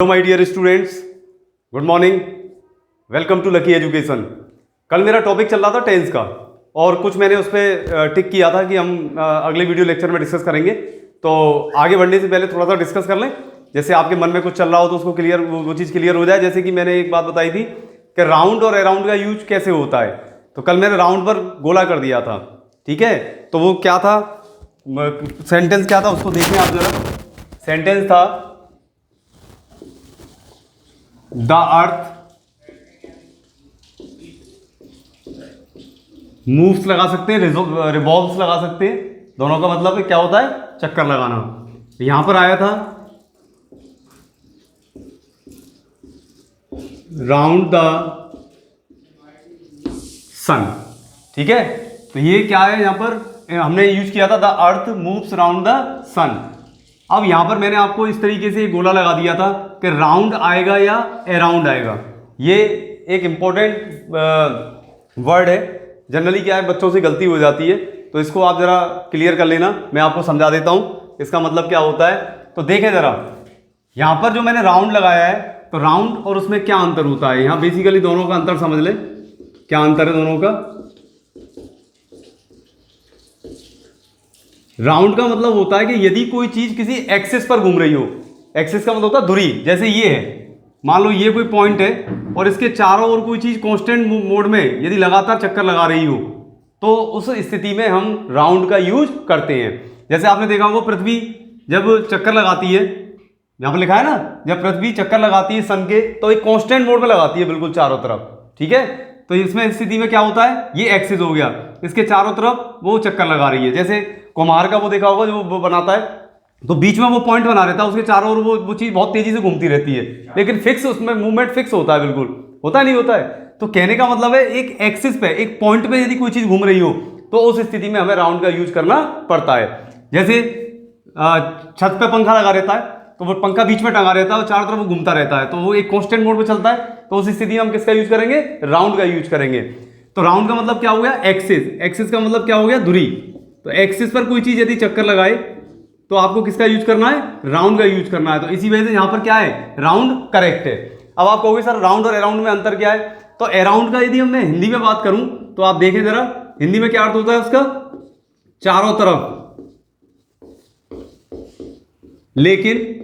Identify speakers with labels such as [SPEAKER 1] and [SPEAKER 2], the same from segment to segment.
[SPEAKER 1] Hello my dear students, good morning. Welcome to Lucky Education. कल मेरा topic चल रहा था टेंस का और कुछ मैंने उस पर टिक किया था कि हम अगले वीडियो लेक्चर में डिस्कस करेंगे। तो आगे बढ़ने से पहले थोड़ा सा डिस्कस कर लें। जैसे आपके मन में कुछ चल रहा हो तो उसको क्लियर, वो चीज़ क्लियर हो जाए। जैसे कि मैंने एक बात बताई थी कि राउंड और अराउंड का यूज कैसे होता है। तो कल मैंने राउंड पर गोला कर दिया था, ठीक है। तो वो क्या था, सेंटेंस क्या था उसको देखें आप जरा। सेंटेंस था द अर्थ मूव्स लगा सकते हैं, रिवॉल्व्स लगा सकते हैं। दोनों का मतलब क्या होता है, चक्कर लगाना। यहां पर आया था राउंड द सन, ठीक है। तो ये क्या है, यहां पर हमने यूज किया था the earth moves round the sun. अब यहां पर मैंने आपको इस तरीके से गोला लगा दिया था कि राउंड आएगा या अराउंड आएगा। ये एक इंपॉर्टेंट वर्ड है। जनरली क्या है, बच्चों से गलती हो जाती है, तो इसको आप जरा क्लियर कर लेना। मैं आपको समझा देता हूं इसका मतलब क्या होता है। तो देखें जरा, यहां पर जो मैंने राउंड लगाया है, तो राउंड और उसमें क्या अंतर होता है। यहां बेसिकली दोनों का अंतर समझ लें, क्या अंतर है दोनों का। राउंड का मतलब होता है कि यदि कोई चीज किसी एक्सिस पर घूम रही हो, एक्सिस का मतलब होता है धुरी। जैसे ये है, मान लो ये कोई पॉइंट है और इसके चारों ओर कोई चीज कांस्टेंट मोड में यदि लगातार चक्कर लगा रही हो, तो उस स्थिति में हम राउंड का यूज करते हैं। जैसे आपने देखा होगा, पृथ्वी जब चक्कर लगाती है, यहां पर लिखा है ना, जब पृथ्वी चक्कर लगाती है सन के, तो एक कांस्टेंट मोड में लगाती है बिल्कुल चारों तरफ, ठीक है। तो इसमें स्थिति में क्या होता है, ये एक्सिस हो गया, इसके चारों तरफ वो चक्कर लगा रही है। जैसे कुम्हार का वो देखा होगा, जो वो बनाता है, तो बीच में वो पॉइंट बना रहता है, उसके चारों ओर वो चीज बहुत तेजी से घूमती रहती है, लेकिन फिक्स उसमें मूवमेंट फिक्स होता है, बिल्कुल होता नहीं होता है। तो कहने का मतलब है, एक एक्सिस पे, एक पॉइंट पे यदि कोई चीज घूम रही हो, तो उस स्थिति में हमें राउंड का यूज करना पड़ता है। जैसे छत पे पंखा लगा रहता है, तो वो पंखा बीच में टंगा रहता है और चारों तरफ वो घूमता रहता है, तो वो एक कांस्टेंट मोड में चलता है। तो उस स्थिति में हम किसका यूज करेंगे, राउंड का यूज करेंगे। तो राउंड का मतलब क्या हो गया, एक्सिस। एक्सिस का मतलब क्या हो गया, धुरी। तो एक्सिस पर कोई चीज यदि चक्कर लगाए, तो आपको किसका यूज करना है, राउंड का यूज करना है। तो इसी वजह से यहां पर क्या है, राउंड करेक्ट है। अब आप कहोगे सर राउंड और अराउंड में अंतर क्या है। तो अराउंड का यदि मैं हिंदी में बात करूं, तो आप देखें जरा, हिंदी में क्या अर्थ होता है उसका, चारों तरफ, लेकिन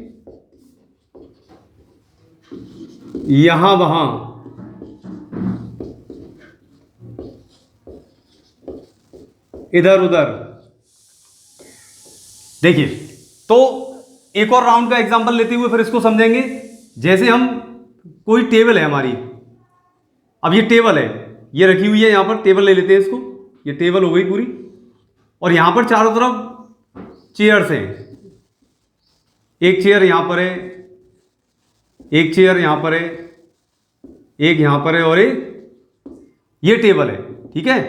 [SPEAKER 1] यहां वहां, इधर उधर। देखिए, तो एक और राउंड का एग्जांपल लेते हुए फिर इसको समझेंगे। जैसे हम, कोई टेबल है हमारी, अब ये टेबल है, ये रखी हुई है यहां पर, टेबल ले लेते हैं इसको, ये टेबल हो गई पूरी, और यहां पर चारों तरफ चेयर्स हैं। एक चेयर यहां पर है, एक चेयर यहां पर है, एक यहां पर है, और एक ये टेबल है, ठीक है।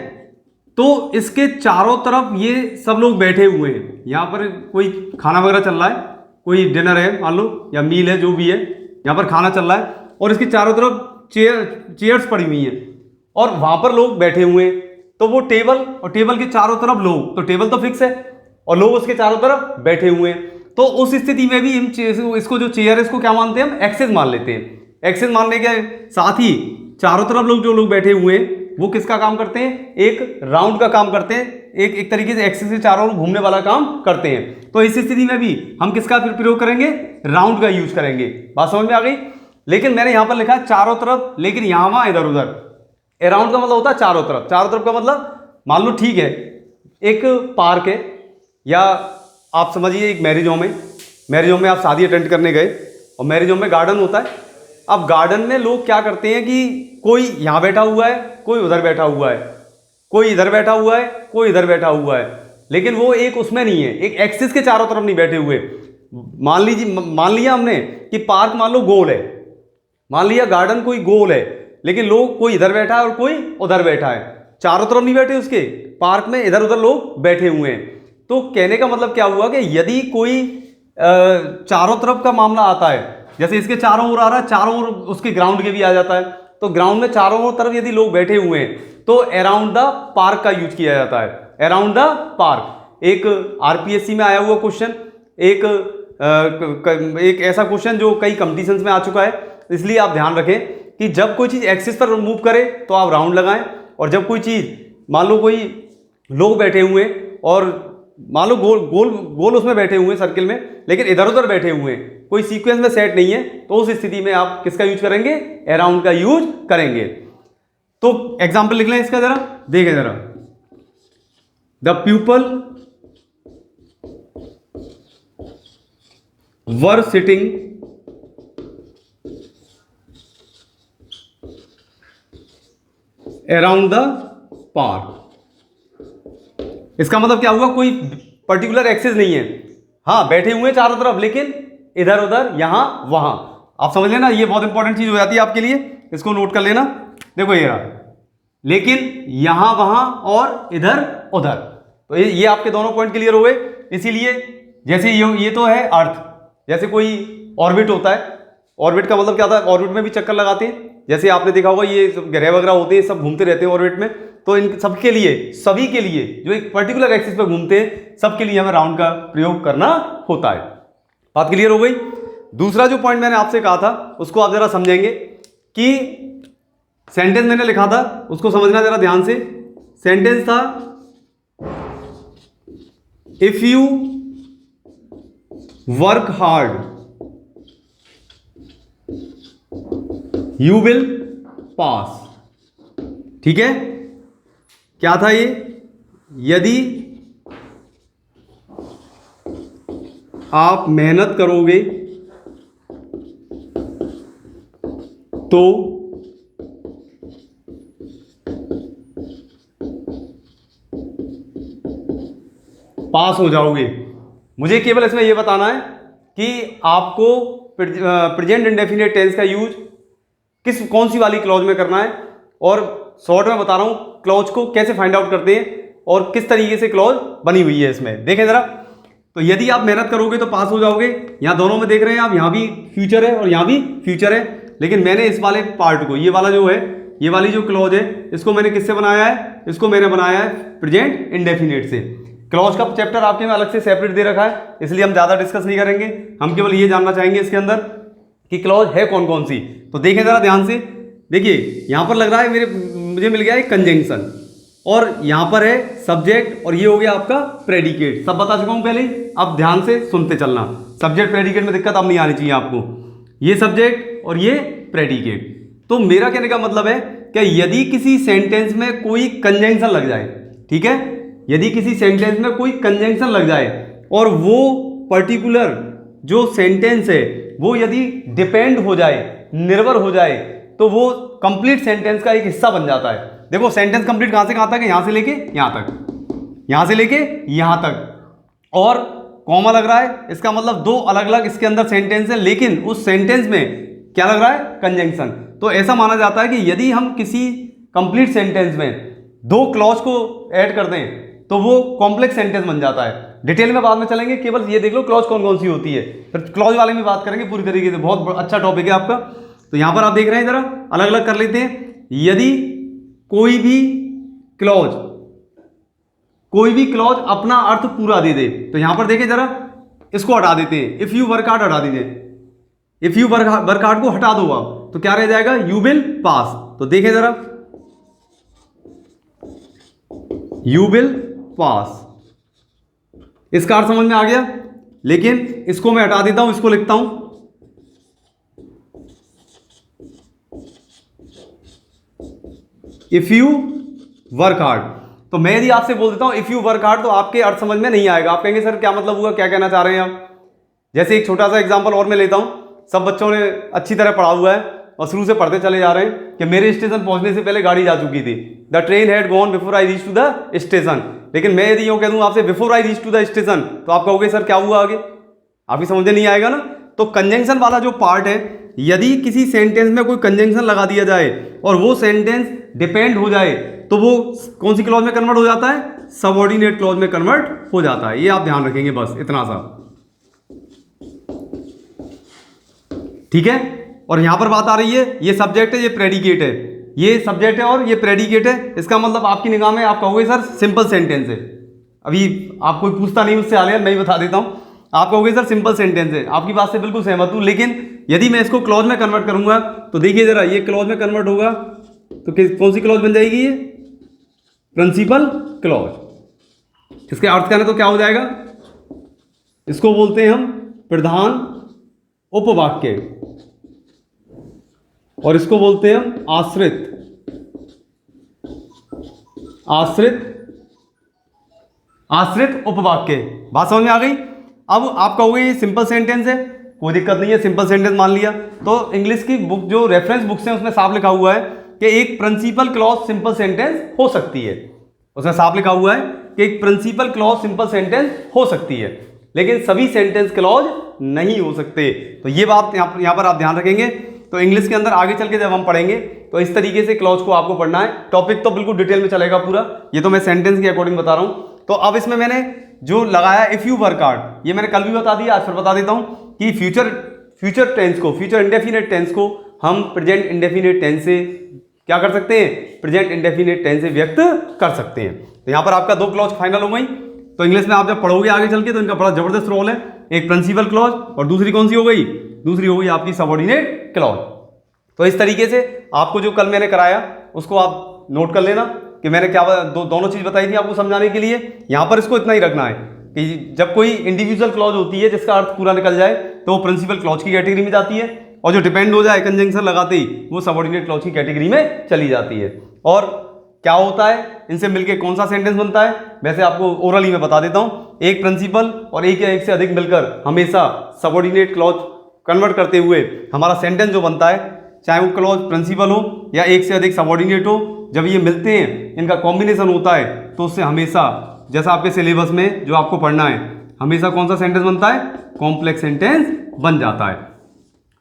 [SPEAKER 1] तो इसके चारों तरफ ये सब लोग बैठे हुए हैं। यहां पर कोई खाना वगैरह चल रहा है, कोई डिनर है मान लो, या मील है, जो भी है, यहां पर खाना चल रहा है, और इसके चारों तरफ चेयर्स पड़ी हुई हैं, और वहां पर लोग बैठे हुए हैं। तो वो टेबल, और टेबल के चारों तरफ लोग, तो टेबल तो फिक्स है और लोग उसके चारों तरफ बैठे हुए हैं। तो उस स्थिति में भी हम इसको जो चेयर है, इसको क्या मानते हैं, हम एक्सिस मान लेते हैं। एक्सिस मानने के साथ ही चारों तरफ लोग, जो लोग बैठे हुए हैं, वो किसका काम करते हैं, एक राउंड का काम करते हैं, एक तरीके से एक्सिस के चारों ओर घूमने वाला काम करते हैं। तो इस स्थिति में भी हम किसका प्रयोग करेंगे, राउंड का यूज करेंगे। बात समझ में आ गई। लेकिन मैंने यहां पर लिखा है चारों तरफ, लेकिन यहां वहां इधर उधर। अराउंड का मतलब होता है चारों तरफ। चारों तरफ का मतलब, मान लो ठीक है, एक पार्क है, या आप समझिए एक मैरिज होम है। मैरिज होम में आप शादी अटेंड करने गए, और मैरिज होम में गार्डन होता है। अब गार्डन में लोग क्या करते हैं कि कोई यहां बैठा हुआ है, कोई उधर बैठा हुआ है, कोई इधर बैठा हुआ है, कोई इधर बैठा हुआ है, लेकिन वो एक उसमें नहीं है, एक एक्सिस के चारों तरफ नहीं बैठे हुए। मान लिया हमने कि पार्क मान लो गोल है, मान लिया गार्डन कोई गोल है, लेकिन लोग, कोई इधर बैठा है और कोई उधर बैठा है, चारों तरफ नहीं बैठे उसके, पार्क में इधर उधर लोग बैठे हुए हैं। तो कहने का मतलब क्या हुआ कि यदि कोई चारों तरफ का मामला आता है, जैसे इसके चारों ओर आ रहा है, चारों ओर उसके ग्राउंड के भी आ जाता है, तो ग्राउंड में चारों ओर तरफ यदि लोग बैठे हुए हैं, तो अराउंड द पार्क का यूज किया जाता है। अराउंड द पार्क एक आरपीएससी में आया हुआ क्वेश्चन, एक एक ऐसा क्वेश्चन जो कई कंपटीशंस में आ चुका है, इसलिए आप ध्यान रखें कि जब कोई चीज़ एक्सिस पर मूव करे तो आप राउंड लगाएं, और जब कोई चीज़ मान लो कोई लोग बैठे हुए हैं और मान लो गोल गोल गोल उसमें बैठे हुए हैं सर्किल में, लेकिन इधर उधर बैठे हुए हैं, कोई सीक्वेंस में सेट नहीं है, तो उस स्थिति में आप किसका यूज करेंगे? अराउंड का यूज करेंगे। तो एग्जाम्पल लिख लें इसका, जरा देखें जरा। The people were sitting around the park. इसका मतलब क्या हुआ? कोई पर्टिकुलर एक्सेस नहीं है, हाँ बैठे हुए चारों तरफ, लेकिन इधर उधर यहां वहां। आप समझ लेना, ये बहुत इंपॉर्टेंट चीज हो जाती है आपके लिए, इसको नोट कर लेना। देखो ये रहा, लेकिन यहां वहां और इधर उधर, तो ये आपके दोनों पॉइंट क्लियर हो गए। इसीलिए जैसे ये तो है अर्थ, जैसे कोई ऑर्बिट होता है, ऑर्बिट का मतलब क्या था? ऑर्बिट में भी चक्कर लगाते हैं, जैसे आपने देखा होगा ये ग्रह वगैरह होते हैं, सब घूमते रहते हैं ऑर्बिट में। तो इन सबके लिए, सभी के लिए जो एक पर्टिकुलर एक्सिस पे घूमते हैं, सबके लिए हमें राउंड का प्रयोग करना होता है। बात क्लियर हो गई? दूसरा जो पॉइंट मैंने आपसे कहा था उसको आप जरा समझेंगे कि सेंटेंस मैंने लिखा था, उसको समझना जरा ध्यान से। सेंटेंस था if you work hard you will pass. ठीक है, क्या था ये? यदि आप मेहनत करोगे तो पास हो जाओगे। मुझे केवल इसमें यह बताना है कि आपको प्रेजेंट इंडेफिनिट टेंस का यूज कौन सी वाली क्लॉज में करना है, और शॉर्ट में बता रहा हूं क्लॉज को कैसे फाइंड आउट करते हैं और किस तरीके से क्लॉज बनी हुई है इसमें। देखें जरा, तो यदि आप मेहनत करोगे तो पास हो जाओगे, यहां दोनों में देख रहे हैं आप, यहां भी फ्यूचर है और यहां भी फ्यूचर है, लेकिन मैंने इस वाले पार्ट को, ये वाला जो है, ये वाली जो क्लॉज है, इसको मैंने किससे बनाया है? इसको मैंने बनाया है प्रेजेंट इंडेफिनिट से। क्लॉज का चैप्टर आपके में अलग से सेपरेट दे रखा है, इसलिए हम ज्यादा डिस्कस नहीं करेंगे, हम केवल ये जानना चाहेंगे इसके अंदर कि क्लॉज है कौन कौन सी। तो देखें जरा ध्यान से, देखिए यहां पर लग रहा है मुझे मिल गया है कंजंक्शन, और यहां पर है सब्जेक्ट, और ये हो गया आपका प्रेडिकेट। सब बता चुका हूं पहले ही, अब ध्यान से सुनते चलना। सब्जेक्ट प्रेडिकेट में दिक्कत अब नहीं आनी चाहिए आपको, ये सब्जेक्ट और ये प्रेडिकेट। तो मेरा कहने का मतलब है कि यदि किसी सेंटेंस में कोई कंजंक्शन लग जाए, ठीक है, यदि किसी सेंटेंस में कोई कंजंक्शन लग जाए और वो पर्टिकुलर जो सेंटेंस है वो यदि डिपेंड हो जाए, निर्भर हो जाए, तो वो कंप्लीट सेंटेंस का एक हिस्सा बन जाता है। देखो सेंटेंस कंप्लीट कहां से कहां तक है? यहां से लेके यहां तक, यहां से लेके यहां तक, और कॉमा लग रहा है, इसका मतलब दो अलग अलग इसके अंदर सेंटेंस है, लेकिन उस सेंटेंस में क्या लग रहा है? कंजंक्शन। तो ऐसा माना जाता है कि यदि हम किसी कंप्लीट सेंटेंस में दो क्लॉज को ऐड कर दें तो वो कॉम्प्लेक्स सेंटेंस बन जाता है। डिटेल में बाद में चलेंगे, केवल ये देख लो क्लॉज कौन कौन सी होती है, फिर क्लॉज वाले में बात करेंगे पूरी तरीके से। बहुत अच्छा टॉपिक है आपका। तो यहां पर आप देख रहे हैं, जरा अलग अलग कर लेते हैं। यदि कोई भी क्लॉज अपना अर्थ पूरा दे दे, तो यहां पर देखें जरा, इसको हटा देते हैं, इफ यू वर्क हार्ड हटा दीजिए, इफ यू वर्क हार्ड को हटा दो आप, तो क्या रह जाएगा? You will pass. तो देखें जरा, यू विल पास, इसका अर्थ समझ में आ गया। लेकिन इसको मैं हटा देता हूं, इसको लिखता हूं, इफ यू वर्क हार्ड। तो मैं यदि आपसे बोल देता हूं इफ यू वर्क हार्ड, तो आपके अर्थ समझ में नहीं आएगा, आप कहेंगे सर क्या मतलब हुआ, क्या कहना चाह रहे हैं आप। जैसे एक छोटा सा एग्जांपल और मैं लेता हूं, सब बच्चों ने अच्छी तरह पढ़ा हुआ है और शुरू से पढ़ते चले जा रहे हैं कि मेरे स्टेशन पहुंचने से पहले गाड़ी जा चुकी थी, the train had gone before I reach to the station. लेकिन मैं यदि यूं कह दूं आपसे before I reach to the station, तो आप कहोगे सर क्या हुआ आगे, आपकी समझ में नहीं आएगा ना। तो कंजंक्शन वाला जो पार्ट है, यदि किसी सेंटेंस में कोई कंजंक्शन लगा दिया जाए और वो सेंटेंस डिपेंड हो जाए, तो वो कौन सी क्लॉज में कन्वर्ट हो जाता है? सबऑर्डिनेट क्लॉज में कन्वर्ट हो जाता है। ये आप ध्यान रखेंगे, बस इतना सा, ठीक है। और यहां पर बात आ रही है, ये सब्जेक्ट है, ये प्रेडिकेट है, ये सब्जेक्ट है और ये प्रेडिकेट है। इसका मतलब आपकी निगाह में आप कहोगे सर सिंपल सेंटेंस है। अभी आप कोई पूछता नहीं मुझसे, हाल मैं ही बता देता हूं आप कहोगे सर सिंपल सेंटेंस है, आपकी बात से बिल्कुल सहमत हूं, लेकिन यदि मैं इसको क्लॉज में कन्वर्ट करूंगा तो देखिए जरा, ये क्लॉज में कन्वर्ट होगा तो कौन सी क्लॉज बन जाएगी? ये प्रिंसिपल क्लॉज। इसके अर्थ करने तो क्या हो जाएगा? इसको बोलते हैं हम प्रधान उपवाक्य, और इसको बोलते हैं हम आश्रित उपवाक्य। बात समझ में आ गई? अब आप कहोगे ये सिंपल सेंटेंस है, कोई दिक्कत नहीं है, सिंपल सेंटेंस मान लिया। तो इंग्लिश की बुक जो रेफरेंस बुक्स हैं उसमें साफ लिखा हुआ है कि एक प्रिंसिपल क्लॉज सिंपल सेंटेंस हो सकती है। उसमें साफ लिखा हुआ है कि एक प्रिंसिपल क्लॉज सिंपल सेंटेंस हो सकती है, लेकिन सभी सेंटेंस क्लॉज नहीं हो सकते। तो ये बात यहाँ पर आप ध्यान रखेंगे। तो इंग्लिश के अंदर आगे चल के जब हम पढ़ेंगे तो इस तरीके से क्लॉज को आपको पढ़ना है। टॉपिक तो बिल्कुल डिटेल में चलेगा पूरा, ये तो मैं सेंटेंस के अकॉर्डिंग बता रहा हूँ। तो अब इसमें मैंने जो लगाया इफ यू वर्क हार्ड, ये मैंने कल भी बता दिया, आज फिर बता देता हूँ कि फ्यूचर टेंस को, फ्यूचर इंडेफिनिट टेंस को हम प्रेजेंट इंडेफिनिट टेंस से क्या कर सकते हैं? प्रेजेंट इंडेफिनिट टेंस से व्यक्त कर सकते हैं। तो यहाँ पर आपका 2 क्लॉज फाइनल हो गई। तो इंग्लिश में आप जब पढ़ोगे आगे चल के तो इनका बड़ा जबरदस्त रोल है। एक प्रिंसिपल क्लॉज और दूसरी कौन सी हो गई? दूसरी हो गई आपकी सबऑर्डिनेट क्लॉज। तो इस तरीके से आपको जो कल मैंने कराया उसको आप नोट कर लेना कि मैंने क्या दोनों चीज बताई थी आपको समझाने के लिए। यहां पर इसको इतना ही रखना है कि जब कोई इंडिविजुअल क्लॉज होती है जिसका अर्थ पूरा निकल जाए तो वो प्रिंसिपल क्लॉज की कैटेगरी में जाती है, और जो डिपेंड हो जाए कंजंक्शन लगाते ही वो सबऑर्डिनेट क्लॉज की कैटेगरी में चली जाती है। और क्या होता है, इनसे मिलकर कौन सा सेंटेंस बनता है, वैसे आपको ओरली में बता देता हूं। एक प्रिंसिपल और एक या एक से अधिक मिलकर हमेशा सबऑर्डिनेट क्लॉज कन्वर्ट करते हुए हमारा सेंटेंस जो बनता है, चाहे वो क्लॉज प्रिंसिपल हो या एक से अधिक सबऑर्डिनेट हो, जब ये मिलते हैं इनका कॉम्बिनेशन होता है तो उससे हमेशा, जैसा आपके सिलेबस में जो आपको पढ़ना है, हमेशा कौन सा सेंटेंस बनता है? कॉम्प्लेक्स सेंटेंस बन जाता है।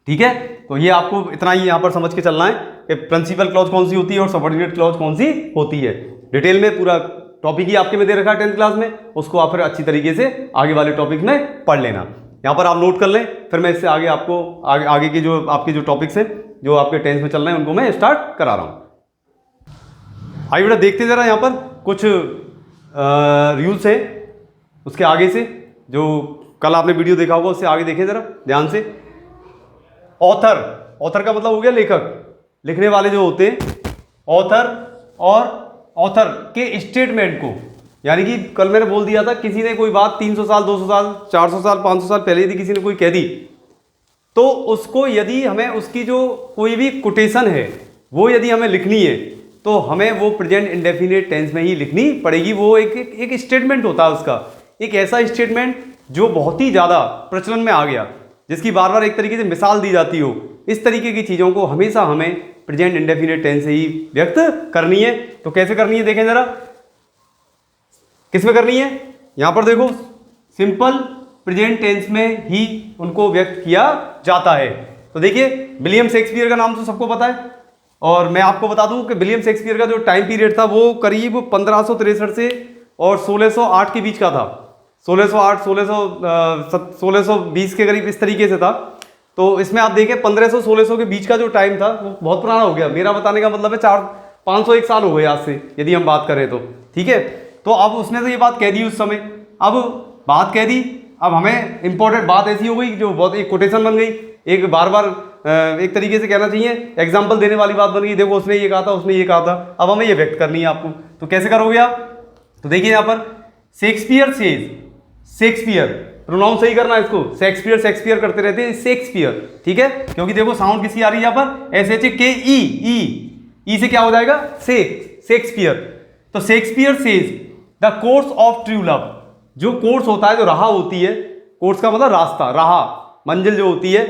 [SPEAKER 1] ठीक है, तो ये आपको इतना ही यहाँ पर समझ के चलना है कि प्रिंसिपल क्लॉज कौन सी होती है और सबऑर्डिनेट क्लॉज कौन सी होती है। डिटेल में पूरा टॉपिक ही आपके में दे रखा है 10th क्लास में, उसको आप फिर अच्छी तरीके से आगे वाले टॉपिक में पढ़ लेना। यहाँ पर आप नोट कर लें, फिर मैं इससे आगे आपको आगे के जो आपके जो टॉपिक्स हैं जो आपके 10th में चल रहे हैं उनको मैं स्टार्ट करा रहा हूँ। आइए बेटा देखते जरा यहाँ पर कुछ रूल्स हैं उसके आगे से, जो कल आपने वीडियो देखा होगा उससे आगे देखें जरा ध्यान से। ऑथर का मतलब हो गया लेखक, लिखने वाले जो होते हैं ऑथर, और ऑथर के स्टेटमेंट को, यानी कि कल मैंने बोल दिया था किसी ने कोई बात 300 साल 200 साल 400 साल 500 साल पहले यदि किसी ने कोई कह दी तो उसको यदि हमें उसकी जो कोई भी कोटेशन है वो यदि हमें लिखनी है तो हमें वो प्रेजेंट इंडेफिनिट टेंस में ही लिखनी पड़ेगी। वो एक स्टेटमेंट होता है उसका, एक ऐसा स्टेटमेंट जो बहुत ही ज़्यादा प्रचलन में आ गया, जिसकी बार बार एक तरीके से मिसाल दी जाती हो। इस तरीके की चीज़ों को हमेशा हमें प्रेजेंट इंडेफिनिट टेंस से ही व्यक्त करनी है। तो कैसे करनी है देखें जरा, किस में करनी है? यहाँ पर देखो, सिंपल प्रेजेंट टेंस में ही उनको व्यक्त किया जाता है। तो देखिए विलियम शेक्सपियर का नाम तो सबको पता है, और मैं आपको बता दूं कि विलियम शेक्सपियर का जो टाइम पीरियड था वो करीब 1563 से और 1608 के बीच का था। 1608 1620 के करीब इस तरीके से था। तो इसमें आप देखें 1500-1600 के बीच का जो टाइम था वो बहुत पुराना हो गया। मेरा बताने का मतलब है 501 साल हो गए आज से यदि हम बात करें तो। ठीक है, तो अब उसने तो ये बात कह दी उस समय, अब बात कह दी, अब हमें इंपॉर्टेंट बात ऐसी हो गई जो बहुत एक कोटेशन बन गई, एक बार बार एक तरीके से कहना चाहिए एग्जाम्पल देने वाली बात बन गई। देखो उसने ये कहा था, उसने ये कहा था, अब हमें ये व्यक्त करनी है आपको। तो कैसे करोगे आप? तो देखिए यहाँ पर शेक्सपियर सेज, शेक्सपियर प्रोनाउंस सही करना है इसको, शेक्सपियर करते रहते हैं, शेक्सपियर। ठीक है, क्योंकि देखो साउंड किसी आ रही है यहाँ पर SHAKE, ई से क्या हो जाएगा? शेक्सपियर। तो Shakespeare says the course of true love, जो कोर्स होता है, जो राह होती है, कोर्स का मतलब रास्ता, राह मंजिल जो होती है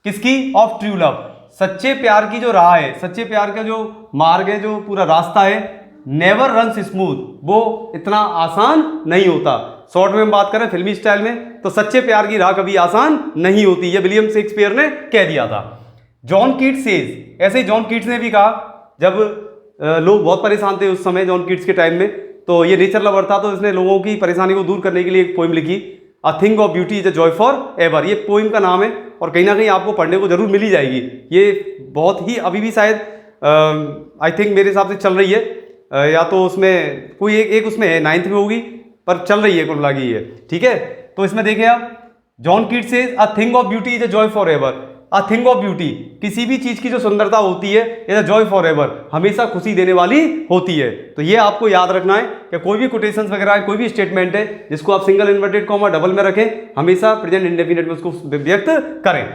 [SPEAKER 1] किसकी? ऑफ ट्रू लव, सच्चे प्यार की जो राह है, सच्चे प्यार का जो मार्ग है, जो पूरा रास्ता है, नेवर रन्स स्मूथ, वो इतना आसान नहीं होता। शॉर्ट में हम बात करें फिल्मी स्टाइल में तो सच्चे प्यार की राह कभी आसान नहीं होती, ये विलियम शेक्सपियर ने कह दिया था। जॉन कीट्स सेज, ऐसे ही जॉन कीट्स ने भी कहा, जब लोग बहुत परेशान थे उस समय जॉन कीट्स के टाइम में, तो ये नेचर लवर था, तो इसने लोगों की परेशानी को दूर करने के लिए एक पोइम लिखी, a thing of beauty is a joy for ever. ये पोइम का नाम है और कहीं ना कहीं आपको पढ़ने को जरूर मिल ही जाएगी। ये बहुत ही अभी भी शायद आई थिंक मेरे हिसाब से चल रही है, या तो उसमें कोई एक उसमें है 9th में होगी, पर चल रही है कुल मिला के ये। ठीक है, तो इसमें देखें आप, जॉन कीट से a thing of beauty is a joy for ever. A thing of beauty, किसी भी चीज की जो सुंदरता होती है, is a joy for ever, हमेशा खुशी देने वाली होती है। तो ये आपको याद रखना है कि कोई भी कोटेशन वगैरह है, कोई भी स्टेटमेंट है जिसको आप सिंगल इन्वर्टेड कॉमा डबल में रखें, हमेशा प्रेजेंट इंडेफिनिट में उसको व्यक्त करें।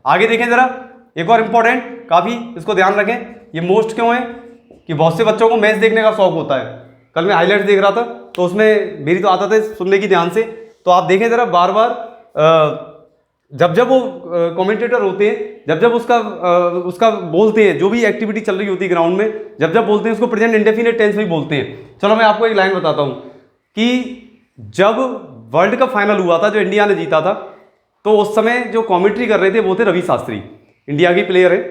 [SPEAKER 1] आगे देखें जरा, एक और इंपॉर्टेंट, काफी इसको ध्यान रखें, ये मोस्ट क्यों है कि बहुत से बच्चों को मैच देखने का शौक होता है। कल मैं हाईलाइट्स देख रहा था तो उसमें मेरी तो आदत है सुनने की ध्यान से, तो आप देखें जरा बार बार जब जब वो कमेंटेटर होते हैं, जब जब उसका बोलते हैं, जो भी एक्टिविटी चल रही होती है ग्राउंड में, जब जब बोलते हैं उसको प्रेजेंट इंडेफिनिट टेंस में ही बोलते हैं। चलो मैं आपको एक लाइन बताता हूं कि जब वर्ल्ड कप फाइनल हुआ था, जो इंडिया ने जीता था, तो उस समय जो कमेंट्री कर रहे थे वो थे रवि शास्त्री, इंडिया के प्लेयर है।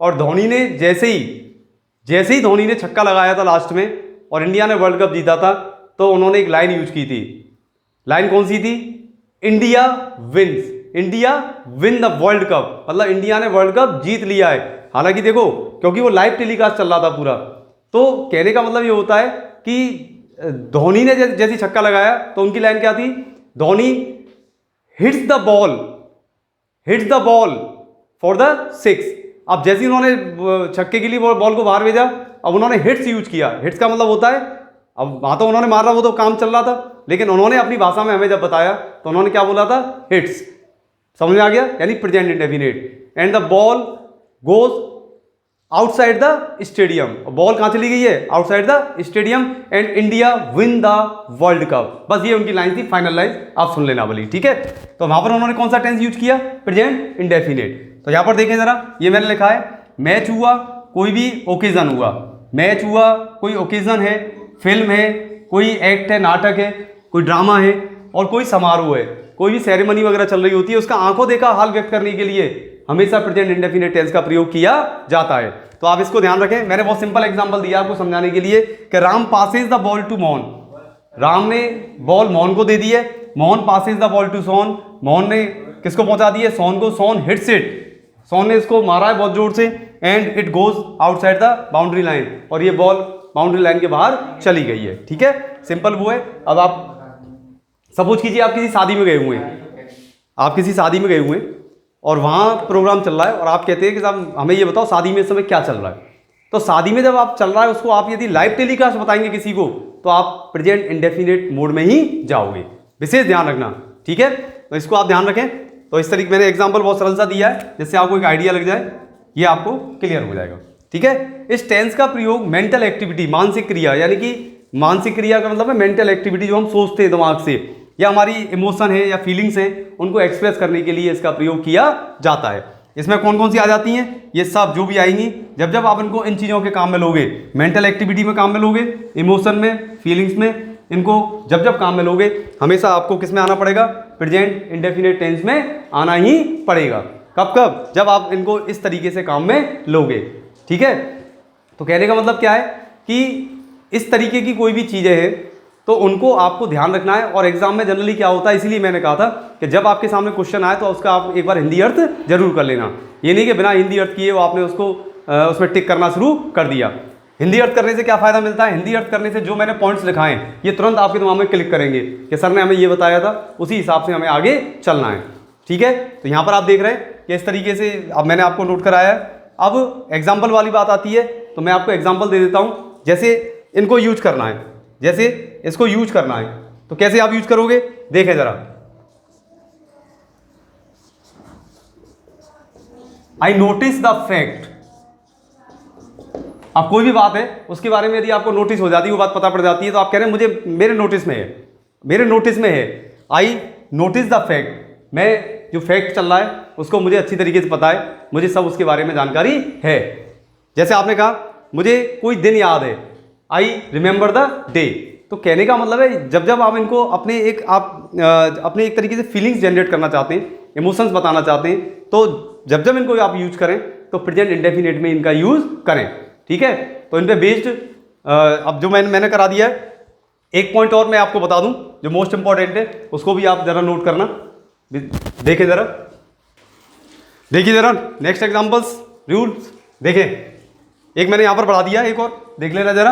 [SPEAKER 1] और धोनी ने जैसे ही धोनी ने छक्का लगाया था लास्ट में और इंडिया ने वर्ल्ड कप जीता था, तो उन्होंने एक लाइन यूज की थी। लाइन कौन सी थी? India wins, India win the world cup, मतलब इंडिया ने वर्ल्ड कप जीत लिया है। हालांकि देखो, क्योंकि वो लाइव टेलीकास्ट चल रहा था पूरा, तो कहने का मतलब ये होता है कि धोनी ने जैसी छक्का लगाया तो उनकी लाइन क्या थी? Dhoni hits the ball for the six. अब जैसे उन्होंने छक्के के लिए बॉल को बाहर भेजा, अब उन्होंने हिट्स यूज किया। हिट्स का मतलब होता है, अब वहां तो उन्होंने मारा, वो तो काम चल रहा था, लेकिन उन्होंने अपनी भाषा में हमें जब बताया तो उन्होंने क्या बोला था? हिट्स। समझ में आ गया? यानी present indefinite. And the ball goes outside the stadium, ball कहां चली गई है? Outside the stadium, and India win the world cup. बस ये उनकी लाइन थी, फाइनल लाइन आप सुन लेना वाली, ठीक है। तो वहां पर उन्होंने कौन सा टेंस यूज किया? Present indefinite. तो यहां पर देखें जरा, ये मैंने लिखा है मैच हुआ, कोई भी ओकेजन हुआ, मैच हुआ कोई ओकेजन है, फिल्म है, कोई एक्ट है, नाटक है, कोई ड्रामा है, और कोई समारोह है, कोई भी सेरेमनी वगैरह चल रही होती है, उसका आंखों देखा हाल व्यक्त करने के लिए हमेशा प्रेजेंट इंडेफिनिट टेंस का प्रयोग किया जाता है। तो आप इसको ध्यान रखें। मैंने बहुत सिंपल एग्जांपल दिया आपको समझाने के लिए कि Ram passes the ball to Mohan, Ram ने बॉल मोहन को दे दी है, Mohan passes the ball to Sohan, Mohan ने किसको पहुंचा दी है? सोन को, सोन हिट्स इट, सोन ने इसको मारा है बहुत जोर से, and it goes outside the boundary line, और ये बॉल बाउंड्री लाइन के बाहर चली गई है, ठीक है। सिंपल वो है। अब आप सपोज कीजिए आप किसी शादी में गए हुए हैं, आप किसी शादी में गए हुए हैं और वहाँ प्रोग्राम चल रहा है, और आप कहते हैं कि साहब हमें ये बताओ शादी में इस समय क्या चल रहा है। तो शादी में जब आप चल रहा है उसको आप यदि लाइव टेलीकास्ट बताएंगे किसी को, तो आप प्रेजेंट इंडेफिनिट मोड में ही जाओगे, विशेष ध्यान रखना, ठीक है। तो इसको आप ध्यान रखें। तो इस तरीके मैंने एग्जाम्पल बहुत सरल सा दिया है जिससे आपको एक आइडिया लग जाए, ये आपको क्लियर हो जाएगा, ठीक है। इस टेंस का प्रयोग मेंटल एक्टिविटी, मानसिक क्रिया, यानी कि मानसिक क्रिया का मतलब है मेंटल एक्टिविटी, जो हम सोचते हैं दिमाग से, या हमारी इमोशन है या फीलिंग्स हैं, उनको एक्सप्रेस करने के लिए इसका प्रयोग किया जाता है। इसमें कौन कौन सी आ जाती हैं? ये सब जो भी आएंगी, जब जब आप इनको इन चीज़ों के काम में लोगे, मेंटल एक्टिविटी में काम में लोगे, इमोशन में, फीलिंग्स में, इनको जब जब काम में लोगे, हमेशा आपको किस में आना पड़ेगा? प्रेजेंट इंडेफिनिट टेंस में आना ही पड़ेगा। कब कब? जब आप इनको इस तरीके से काम में लोगे, ठीक है। तो कहने का मतलब क्या है कि इस तरीके की कोई भी चीज़ें हैं तो उनको आपको ध्यान रखना है। और एग्जाम में जनरली क्या होता है, इसीलिए मैंने कहा था कि जब आपके सामने क्वेश्चन आए तो उसका आप एक बार हिंदी अर्थ जरूर कर लेना। ये नहीं कि बिना हिंदी अर्थ किए वो आपने उसको उसमें टिक करना शुरू कर दिया। हिंदी अर्थ करने से क्या फायदा मिलता है? हिंदी अर्थ करने से जो मैंने पॉइंट्स लिखाए हैं ये तुरंत आपके दिमाग में क्लिक करेंगे कि सर ने हमें ये बताया था, उसी हिसाब से हमें आगे चलना है, ठीक है। तो यहाँ पर आप देख रहे हैं कि इस तरीके से अब मैंने आपको नोट कराया है। अब एग्जाम्पल वाली बात आती है, तो मैं आपको एग्जाम्पल दे देता हूँ। जैसे इनको यूज करना है, जैसे इसको यूज करना है, तो कैसे आप यूज करोगे? देखें जरा, आई नोटिस द फैक्ट। अब कोई भी बात है उसके बारे में यदि आपको नोटिस हो जाती है, वो बात पता पड़ जाती है, तो आप कह रहे हैं मुझे मेरे नोटिस में है, मेरे नोटिस में है। आई नोटिस द फैक्ट, मैं जो फैक्ट चल रहा है उसको मुझे अच्छी तरीके से पता है, मुझे सब उसके बारे में जानकारी है। जैसे आपने कहा मुझे कोई दिन याद है, आई रिमेंबर द डे। तो कहने का मतलब है जब जब आप इनको अपने एक तरीके से फीलिंग्स जनरेट करना चाहते हैं, इमोशंस बताना चाहते हैं, तो जब जब इनको आप यूज करें तो प्रेजेंट इंडेफिनिट में इनका यूज करें, ठीक है। तो इन पे बेस्ड अब जो मैंने करा दिया है, एक पॉइंट और मैं आपको बता दूं जो मोस्ट इंपॉर्टेंट है, उसको भी आप जरा नोट करना। देखिए जरा नेक्स्ट एग्जांपल्स, रूल्स देखें। एक मैंने यहां पर बढ़ा दिया, एक और देख लेना जरा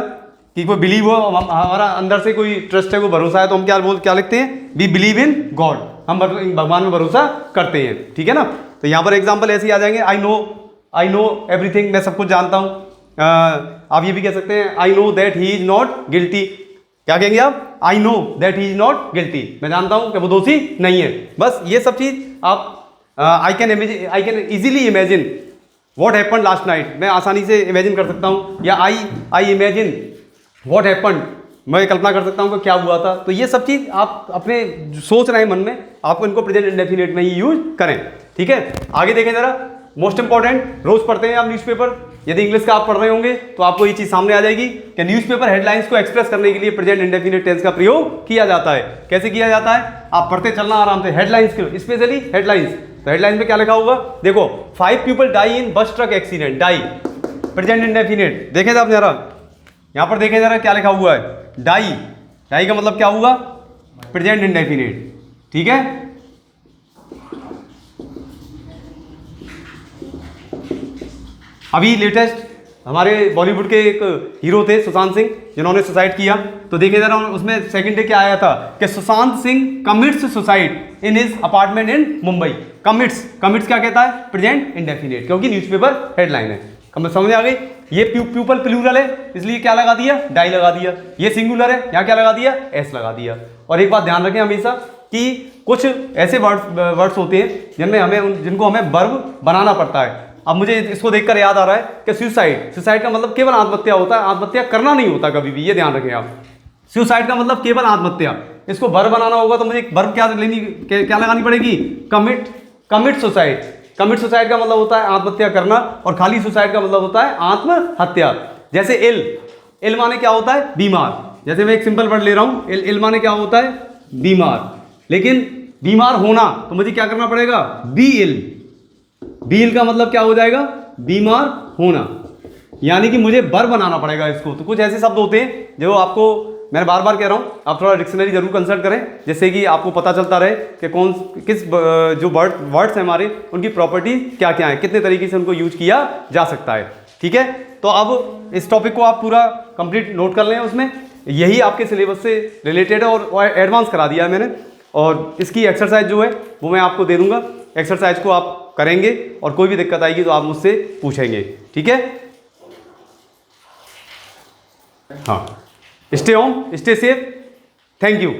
[SPEAKER 1] कि कोई बिलीव हो, हमारा अंदर से कोई ट्रस्ट है, कोई भरोसा है, तो हम क्या लिखते हैं? We believe in God. हम भगवान में भरोसा करते हैं, ठीक है ना। तो यहाँ पर एग्जाम्पल ऐसे ही आ जाएंगे, आई नो एवरीथिंग, मैं सब कुछ जानता हूँ। आप ये भी कह सकते हैं I know that he is not guilty. क्या कहेंगे आप? I know that he is not guilty, मैं जानता हूँ कि वो दोषी नहीं है। बस ये सब चीज़ आप I can easily imagine what happened last night, मैं आसानी से इमेजिन कर सकता हूँ, या आई इमेजिन व्हाट हैपेंड, मैं कल्पना कर सकता हूँ कि क्या हुआ था। तो ये सब चीज़ आप अपने सोच रहे हैं मन में, आपको इनको प्रेजेंट इंडेफिनिट में ही यूज करें, ठीक है। आगे देखें जरा, मोस्ट इंपॉर्टेंट, रोज पढ़ते हैं आप न्यूज़पेपर, यदि इंग्लिश का आप पढ़ रहे होंगे तो आपको ये चीज़ सामने आ जाएगी कि न्यूज़पेपर हेडलाइंस को एक्सप्रेस करने के लिए प्रेजेंट इंडेफिनिट टेंस का प्रयोग किया जाता है। कैसे किया जाता है? आप पढ़ते चलना आराम से, हेडलाइंस के, स्पेशली हेडलाइंस। तो हेडलाइंस में क्या लिखा होगा? देखो, 5 people die in bus truck accident, die present indefinite. देखें आप जरा, यहाँ पर देखें जरा क्या लिखा हुआ है, डाई, डाई का मतलब क्या हुआ? प्रेजेंट इंडेफिनिट, ठीक है। अभी लेटेस्ट हमारे बॉलीवुड के एक हीरो थे सुशांत सिंह, जिन्होंने सुसाइड किया। तो देखिए जरा, उसमें सेकंड डे क्या आया था कि Sushant Singh commits suicide in his apartment in Mumbai. Commits क्या कहता है? प्रेजेंट इंडेफिनिट, क्योंकि न्यूज़पेपर हेडलाइन है। समझ आ गई? ये प्यूपल प्लूरल है, इसलिए क्या लगा दिया? डाई लगा दिया। ये सिंगुलर है, यहाँ क्या लगा दिया? एस लगा दिया। और एक बात ध्यान रखें हमेशा कि कुछ ऐसे वर्ड्स होते हैं जिनको हमें वर्ब बनाना पड़ता है। अब मुझे इसको देखकर याद आ रहा है कि सुसाइड का मतलब केवल आत्महत्या होता है, आत्महत्या करना नहीं होता कभी भी, ये ध्यान रखें आप। सुसाइड का मतलब केवल आत्महत्या, इसको वर्ब बनाना होगा तो मुझे एक वर्ब क्या लगानी पड़ेगी? Commit suicide. कमिट सुसाइड का मतलब होता है आत्महत्या करना, और खाली सुसाइड का मतलब होता है आत्महत्या। जैसे इल माने क्या होता है? बीमार। जैसे मैं एक सिंपल वर्ड ले रहा हूं, इल माने क्या होता है? बीमार। लेकिन बीमार होना तो मुझे क्या करना पड़ेगा? बी इल का मतलब क्या हो जाएगा? बीमार होना। यानी कि मुझे वर्ब बनाना पड़ेगा इसको। तो कुछ ऐसे शब्द होते हैं जो आपको, मैं बार बार कह रहा हूँ, आप थोड़ा डिक्शनरी जरूर कंसल्ट करें, जिससे कि आपको पता चलता रहे कि किस जो वर्ड्स हैं हमारे, उनकी प्रॉपर्टी क्या क्या है, कितने तरीके से उनको यूज किया जा सकता है, ठीक है। तो अब इस टॉपिक को आप पूरा कंप्लीट नोट कर लें, उसमें यही आपके सिलेबस से रिलेटेड है और एडवांस करा दिया है मैंने। और इसकी एक्सरसाइज जो है वो मैं आपको दे दूंगा, एक्सरसाइज को आप करेंगे और कोई भी दिक्कत आएगी तो आप मुझसे पूछेंगे, ठीक है। हाँ, stay home, stay safe, thank you.